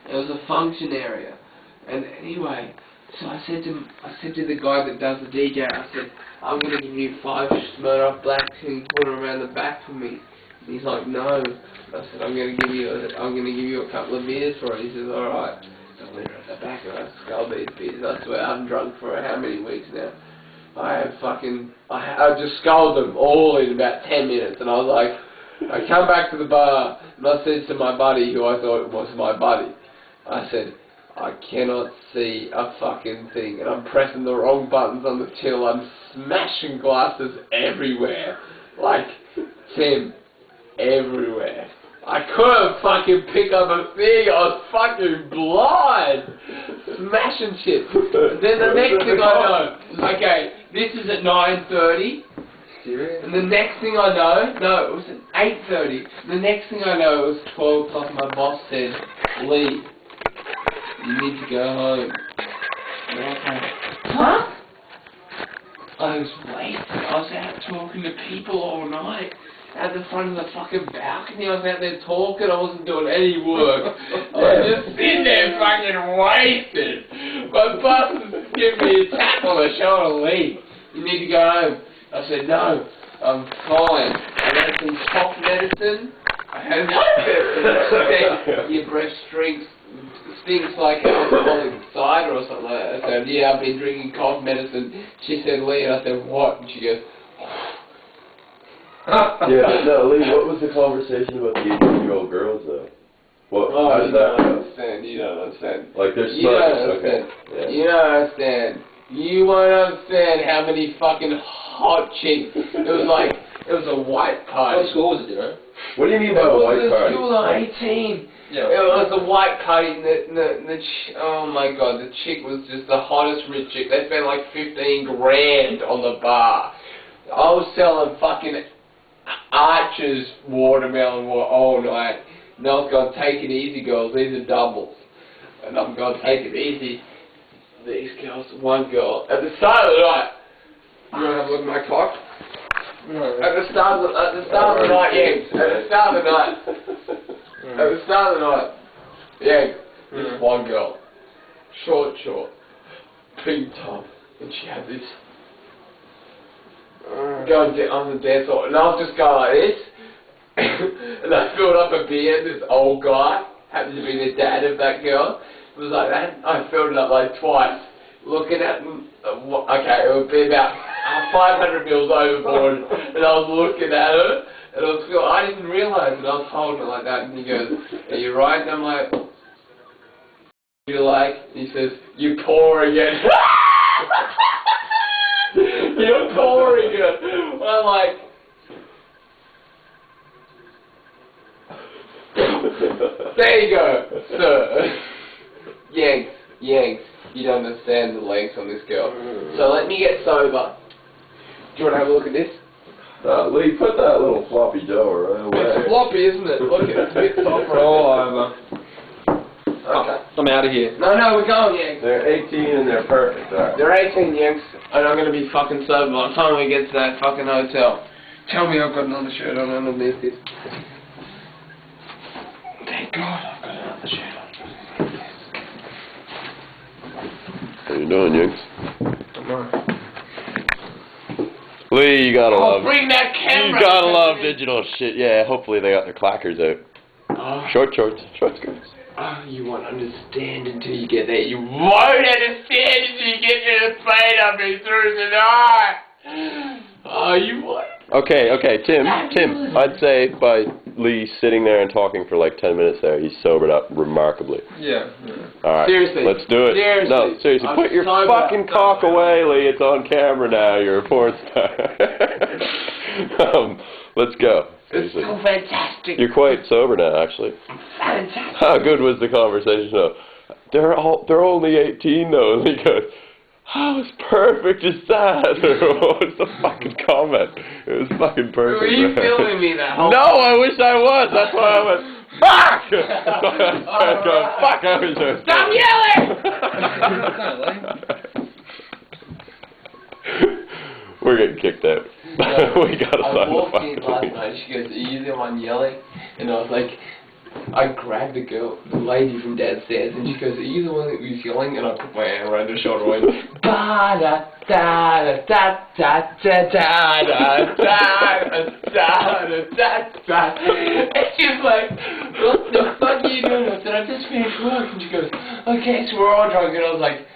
It was a function area. And anyway, so I said to the guy that does the DJ, I said, I'm going to give you 5 Smirnoff Blacks and put them around the back for me. And he's like, no. I said, I'm going to give you a couple of beers for it. He says, alright. So I went around the back and I sculled these beers. I swear, I haven't drunk for how many weeks now. I just sculled them all in about 10 minutes, and I was like, I come back to the bar, and I said to my buddy, who I thought was my buddy, I said, I cannot see a fucking thing, and I'm pressing the wrong buttons on the till, I'm smashing glasses everywhere, like, Tim, everywhere. I couldn't fucking pick up a thing, I was fucking blind, smashing shit. Then the next thing I know, okay, this is at 9:30, and the next thing I know, no, it was at 8:30, the next thing I know, it was 12 o'clock, my boss said, Lee, you need to go home. And I was like, huh? I was wasted, I was out talking to people all night. At the front of the fucking balcony, I was out there talking, I wasn't doing any work. I was just sitting there fucking wasted. My boss was giving me a tap on the shoulder, Lee, you need to go home. I said, no, I'm fine. I had some cough medicine. I had your breath stinks like alcoholic cider or something like that. I said, yeah, I've been drinking cough medicine. She said, Lee, and I said, what? And she goes, yeah, no, Lee, what was the conversation about the 18-year-old girls, though? What, how did that go? You don't understand. Like, there's you don't understand. Okay. Yeah. You don't understand. You won't understand how many fucking hot chicks. It was a white party. What school was it, right? What do you mean by a white party? It was school at 18. Yeah. It was a white party, and oh my god, the chick was just the hottest rich chick. They spent like 15 grand on the bar. I was selling fucking Archer's watermelon all night. And I was going, take it easy, girls. These are doubles. And I'm going, take it easy. These girls, one girl, at the start of the night, you want to have a look at my clock? No. At the start of the night, yeah. At the start of the night. At the start of the night, yeah. This one girl, short, pink top, and she had this. Going on the dance floor, and I was just going like this, and I filled up a beer. This old guy happened to be the dad of that girl. It was like that. I filled it up like twice, looking at okay, it would be about 500 mils overboard, and I was looking at her, and I didn't realise it. I was holding it like that, and he goes, "Are you right?" And I'm like, "You like?" And he says, "You poor again." You're pouring it. I'm like, there you go, sir. Yanks, you don't understand the lengths on this girl. So let me get sober. Do you want to have a look at this? Lee, put that little floppy Joe right away. It's floppy, isn't it? Look, it's a bit soft all over. Okay. I'm out of here. No, we're going, Yanks. They're 18 and they're perfect. Right. They're 18, Yanks, and I'm going to be fucking sober by the time we get to that fucking hotel. Tell me I've got another shirt on underneath this. Thank God I've got another shirt on. How you doing, Yanks? I'm alright. Lee, you gotta love. Bring that camera. You gotta love digital shit. Yeah, hopefully they got their clackers out. Oh. Short skirts. Oh, you won't understand until you get there. You won't understand until you get to the plane I've been through tonight. Oh, you won't. Okay, Tim, I'd say by Lee sitting there and talking for like 10 minutes there, he's sobered up remarkably. Yeah. Alright, seriously. Let's do it. Seriously. No, seriously, put your fucking cock away, Lee. It's on camera now. You're a porn star. Let's go. Seriously. It's so fantastic. You're quite sober now, actually. Fantastic. How good was the conversation, though? They're only 18, though. And he goes, how as perfect is that? What was the fucking comment? It was fucking perfect. Were you filming me that whole No, I wish I was. That's why I went, fuck! Fuck, I was so stop yelling! We're getting kicked out. We gotta sign the I walked fucking in last night, she goes, are you the one yelling? And I was like, I grabbed the lady from downstairs, and she goes, "Are you the one that was yelling?" And I put my hand around her shoulder and went, "Ba da da da da da da da da da da da da." And she's like, "What the fuck are you doing?" I said, "I just finished work." And she goes, "Okay, so we're all drunk." And I was like,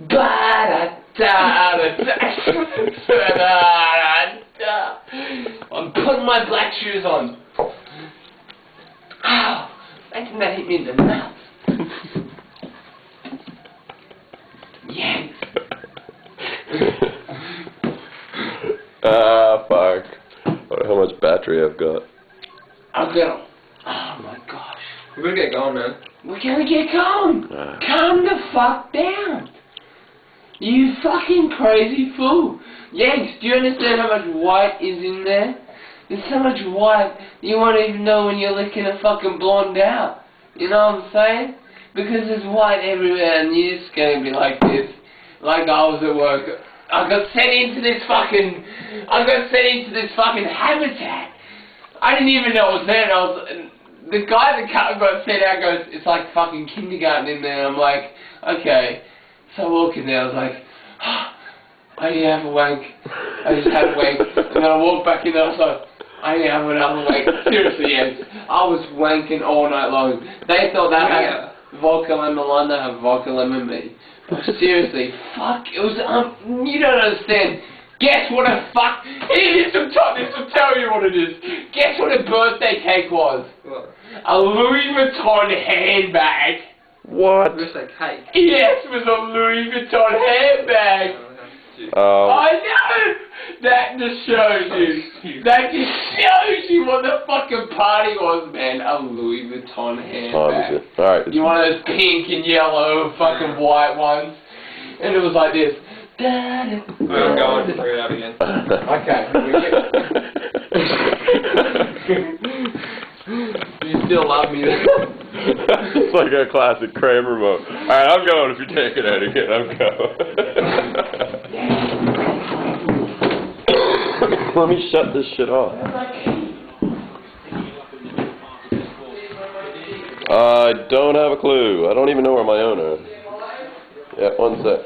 "Ba da da da da da da." I'm putting my black shoes on. Ow! Imagine that hit me in the nuts. Yes. Fuck. I wonder how much battery I've got. I'm gonna. Oh my gosh. We're gonna get going, man. We're gonna get going. Calm the fuck down. You fucking crazy fool. Yanks, do you understand how much white is in there? There's so much white, you won't even know when you're licking a fucking blonde out. You know what I'm saying? Because there's white everywhere and you're just gonna be like this. Like I was at work. I got sent into this fucking habitat. I didn't even know it was there. And the guy that got sent out goes, "It's like fucking kindergarten in there." I'm like, okay. So I walk in there, I was like, I need to have a wank. I just had a wank. And then I walked back in there, I was like, I need to have another wank. Seriously, yes. I was wanking all night long. They thought that had vodka lemon lime, they have vodka lemon me. But seriously, fuck, it was, you don't understand. Guess what a fuck, this will tell you what it is. Guess what a birthday cake was? What? A Louis Vuitton handbag. What? Just like cake. Yes, it was a Louis Vuitton handbag. Oh. I know! That just shows you. That just shows you what the fucking party was, man. A Louis Vuitton handbag. Alright. You one of those pink and yellow fucking white ones. And it was like this. I'm going to figure it out again. Okay. You still love me then? It's like a classic Kramer mode. Alright, I'm going if you're taking it again. I'm going. Let me shut this shit off. I don't have a clue. I don't even know where my owner is. Yeah, one sec.